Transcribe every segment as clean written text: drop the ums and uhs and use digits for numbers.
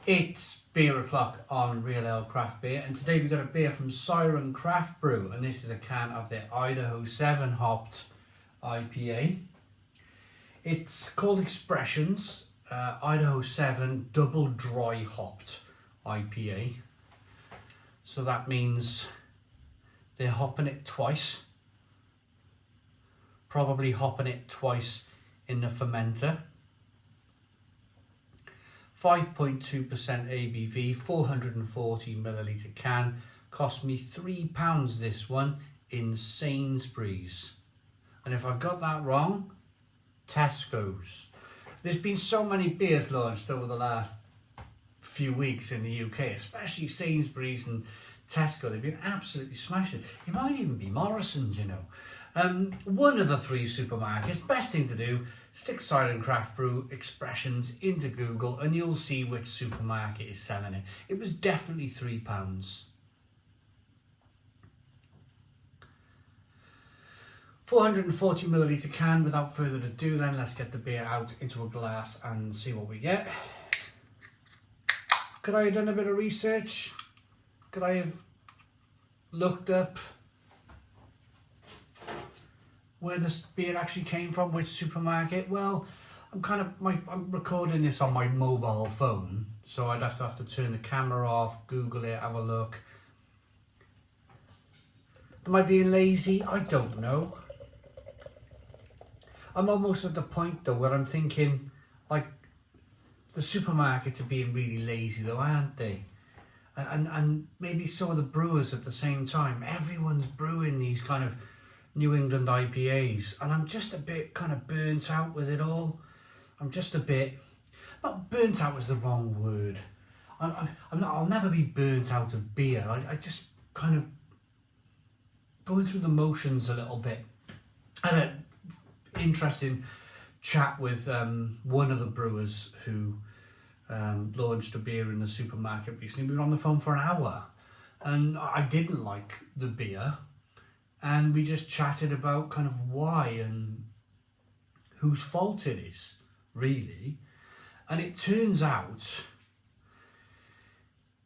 It's beer o'clock on Real Ale Craft Beer, and today we got a beer from Siren Craft Brew, and this is a can of their Idaho 7 hopped IPA. It's called Expressions, Idaho 7 double dry hopped IPA. So that means they're hopping it twice, probably hopping it twice in the fermenter. 5.2% ABV, 440 milliliter can. Cost me £3 this one in Sainsbury's. And if I've got that wrong, Tesco's. There's been so many beers launched over the last few weeks in the UK, especially Sainsbury's and Tesco. They've been absolutely smashing. It might even be Morrison's, you know. One of the three supermarkets. Best thing to do, stick Siren Craft Brew Expressions into Google and you'll see which supermarket is selling it. It was definitely £3. 440 milliliter can. Without further ado then, let's get the beer out into a glass and see what we get. Could I have done a bit of research? Could I have looked up where this beer actually came from, which supermarket? Well, I'm recording this on my mobile phone, so I'd have to turn the camera off, Google it, have a look. Am I being lazy? I don't know. I'm almost at the point though where I'm thinking, like, the supermarkets are being really lazy though, aren't they? And maybe some of the brewers at the same time. Everyone's brewing these kind of New England IPAs, and I'm just a bit kind of burnt out with it all. I'm just a bit, not burnt out was the wrong word. I'll never be burnt out of beer. I just kind of going through the motions a little bit. I had an interesting chat with one of the brewers who launched a beer in the supermarket recently. We were on the phone for an hour, and I didn't like the beer. And we just chatted about kind of why and whose fault it is, really. And it turns out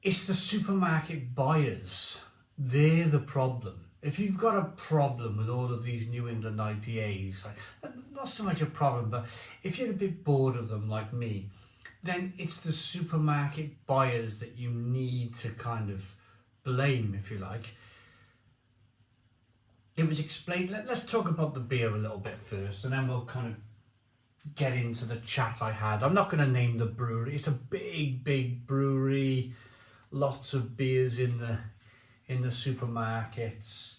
it's the supermarket buyers. They're the problem. If you've got a problem with all of these New England IPAs, like, not so much a problem, but if you're a bit bored of them like me, then it's the supermarket buyers that you need to kind of blame, if you like. It was explained. Let's talk about the beer a little bit first, and then we'll kind of get into the chat I had. I'm not going to name the brewery. It's a big brewery. Lots of beers in the supermarkets.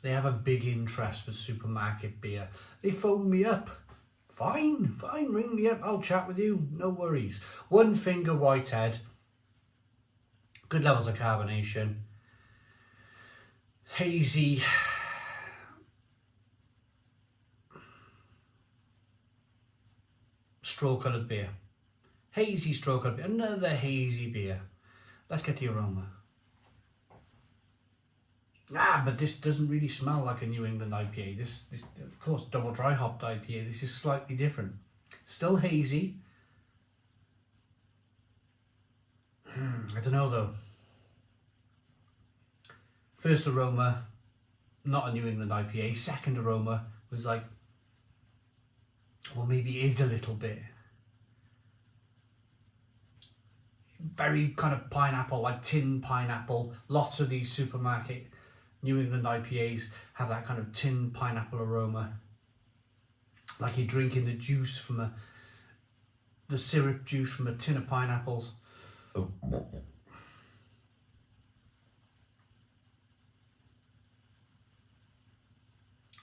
They have a big interest with supermarket beer. They phone me up. Fine, ring me up. I'll chat with you. No worries. One Finger Whitehead. Good levels of carbonation. Hazy, straw-coloured beer. Hazy straw-coloured beer. Another hazy beer. Let's get the aroma. But this doesn't really smell like a New England IPA. This of course, double dry hopped IPA. This is slightly different. Still hazy. I don't know though. First aroma, not a New England IPA. Second aroma was like, well, maybe it is a little bit. Very kind of pineapple, like tin pineapple. Lots of these supermarket New England IPAs have that kind of tin pineapple aroma. Like you're drinking the juice from the syrup juice from a tin of pineapples. Oh.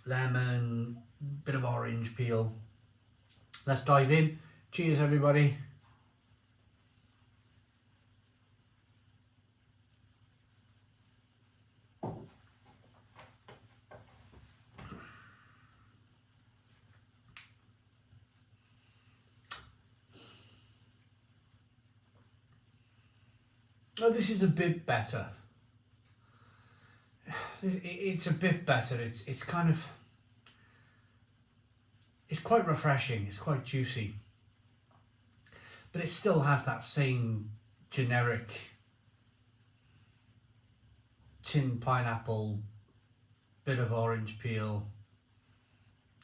Lemon, bit of orange peel. Let's dive in. Cheers, everybody. Oh, this is a bit better. It's a bit better. It's kind of, it's quite refreshing. It's quite juicy. but it still has that same generic tin pineapple, bit of orange peel.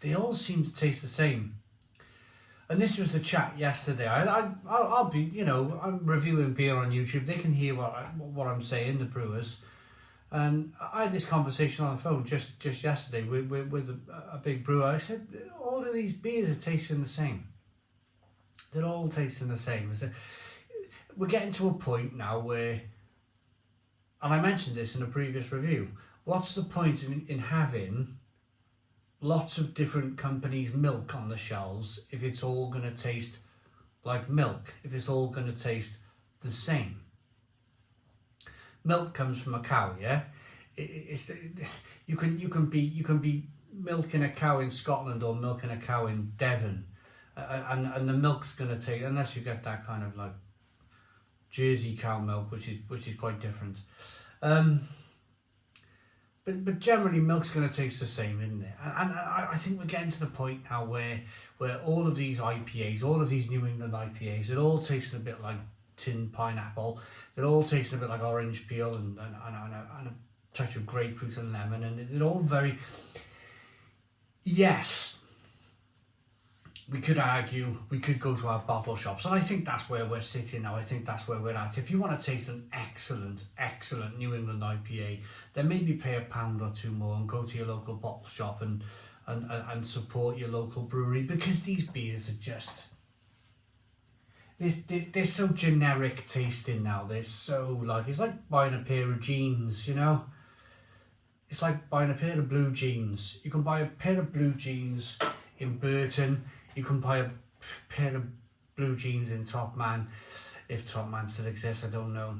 They all seem to taste the same. And this was the chat yesterday. I'll be, you know, I'm reviewing beer on YouTube. They can hear what I'm saying, the brewers. And I had this conversation on the phone just yesterday with a big brewer. I said, all of these beers are tasting the same. They're all tasting the same. I said, we're getting to a point now where, and I mentioned this in a previous review, what's the point in having lots of different companies' milk on the shelves if it's all going to taste like milk, if it's all going to taste the same? Milk comes from a cow, yeah. You can be milking a cow in Scotland or milking a cow in Devon, and the milk's going to taste, unless you get that kind of like Jersey cow milk, which is quite different. But generally, milk's going to taste the same, isn't it? And I think we're getting to the point now where all of these IPAs, all of these New England IPAs, they're all tasting a bit like tin pineapple. They're all tasting a bit like orange peel and a touch of grapefruit and lemon, and they're all very. Yes, we could argue, we could go to our bottle shops, and I think that's where we're sitting now. I think that's where we're at. If you want to taste an excellent New England IPA, then maybe pay £1 or £2 more and go to your local bottle shop and support your local brewery, because these beers are just, they're so generic tasting now. They're so like, it's like buying a pair of jeans, you know? It's like buying a pair of blue jeans. You can buy a pair of blue jeans in Burton. You can buy a pair of blue jeans in Top Man, if Top Man still exists, I don't know.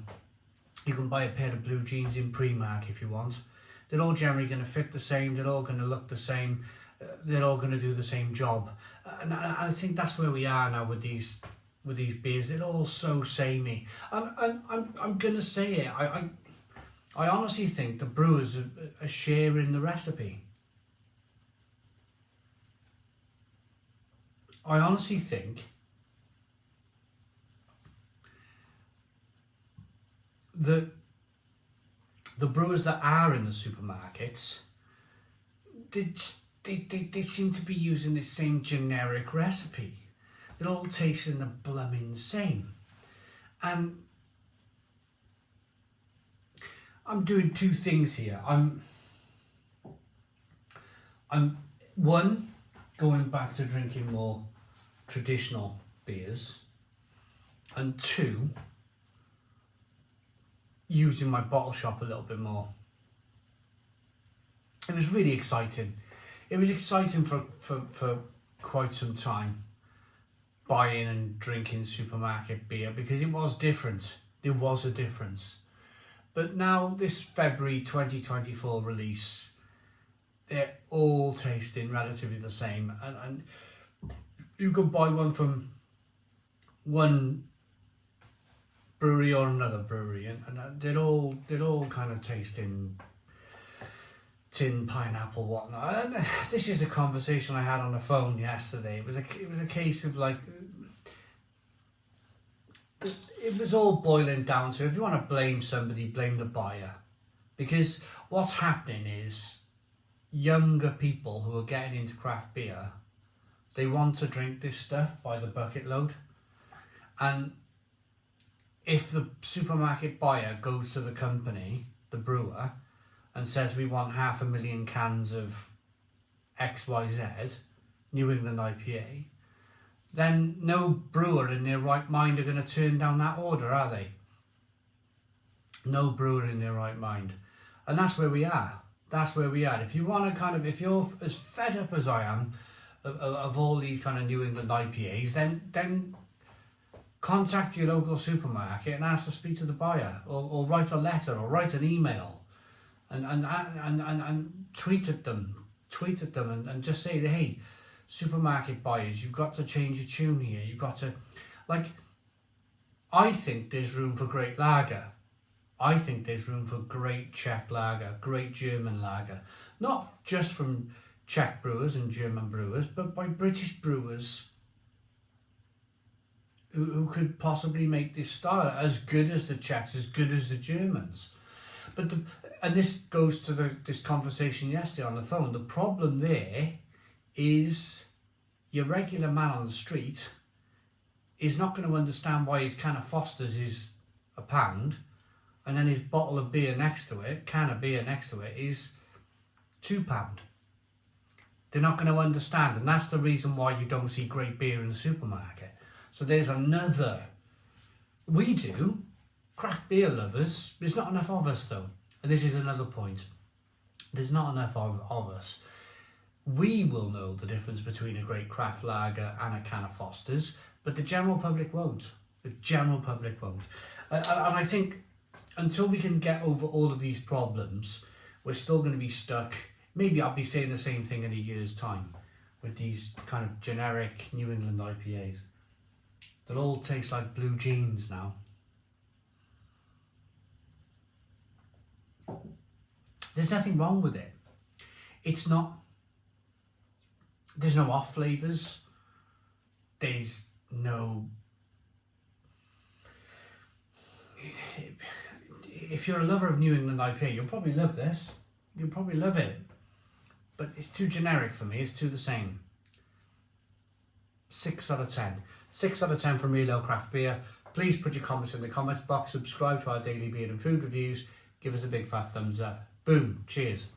You can buy a pair of blue jeans in Primark if you want. They're all generally going to fit the same, they're all going to look the same, they're all going to do the same job. And I think that's where we are now with these beers. They're all so samey. I'm going to say it, I honestly think the brewers are sharing the recipe. I honestly think that the brewers that are in the supermarkets, they seem to be using the same generic recipe. They're all tasting the blooming same. And I'm doing two things here. I'm one, going back to drinking more traditional beers, and two, using my bottle shop a little bit more. It was really exciting. It was exciting for quite some time, buying and drinking supermarket beer, because it was different. There was a difference. But now, this February 2024 release, they're all tasting relatively the same, and you can buy one from one brewery or another brewery, and they're all kind of tasting tin pineapple, whatnot. And this is a conversation I had on the phone yesterday. It was a case of like, it was all boiling down to, if you want to blame somebody, blame the buyer, because what's happening is, younger people who are getting into craft beer, they want to drink this stuff by the bucket load. And if the supermarket buyer goes to the company, the brewer, and says, we want 500,000 cans of XYZ, New England IPA, then no brewer in their right mind are going to turn down that order, are they? No brewer in their right mind. And that's where we are. That's where we are. If you want to if you're as fed up as I am of all these kind of New England IPAs, then contact your local supermarket and ask to speak to the buyer, or write a letter, or write an email, and tweet at them and just say, hey, supermarket buyers, you've got to change your tune here. You've got to, like, I think there's room for great lager. I think there's room for great Czech lager, great German lager, not just from Czech brewers and German brewers, but by British brewers who could possibly make this style as good as the Czechs, as good as the Germans. But and this goes to this conversation yesterday on the phone. The problem there is your regular man on the street is not going to understand why his can of Foster's is £1, and then his bottle of beer next to it, can of beer next to it, is £2. They're not going to understand, and that's the reason why you don't see great beer in the supermarket. So there's another. We do, craft beer lovers. There's not enough of us though, and this is another point. There's not enough of us. We will know the difference between a great craft lager and a can of Foster's, but the general public won't. The general public won't. And I think until we can get over all of these problems, we're still going to be stuck. Maybe I'll be saying the same thing in a year's time with these kind of generic New England IPAs. They'll all taste like blue jeans now. There's nothing wrong with it. It's not. There's no off flavours. There's no. If you're a lover of New England IPA, you'll probably love this. You'll probably love it. But it's too generic for me. It's too the same. 6 out of 10. 6 out of 10 from Real Ale Craft Beer. Please put your comments in the comments box. Subscribe to our daily beer and food reviews. Give us a big fat thumbs up. Boom. Cheers.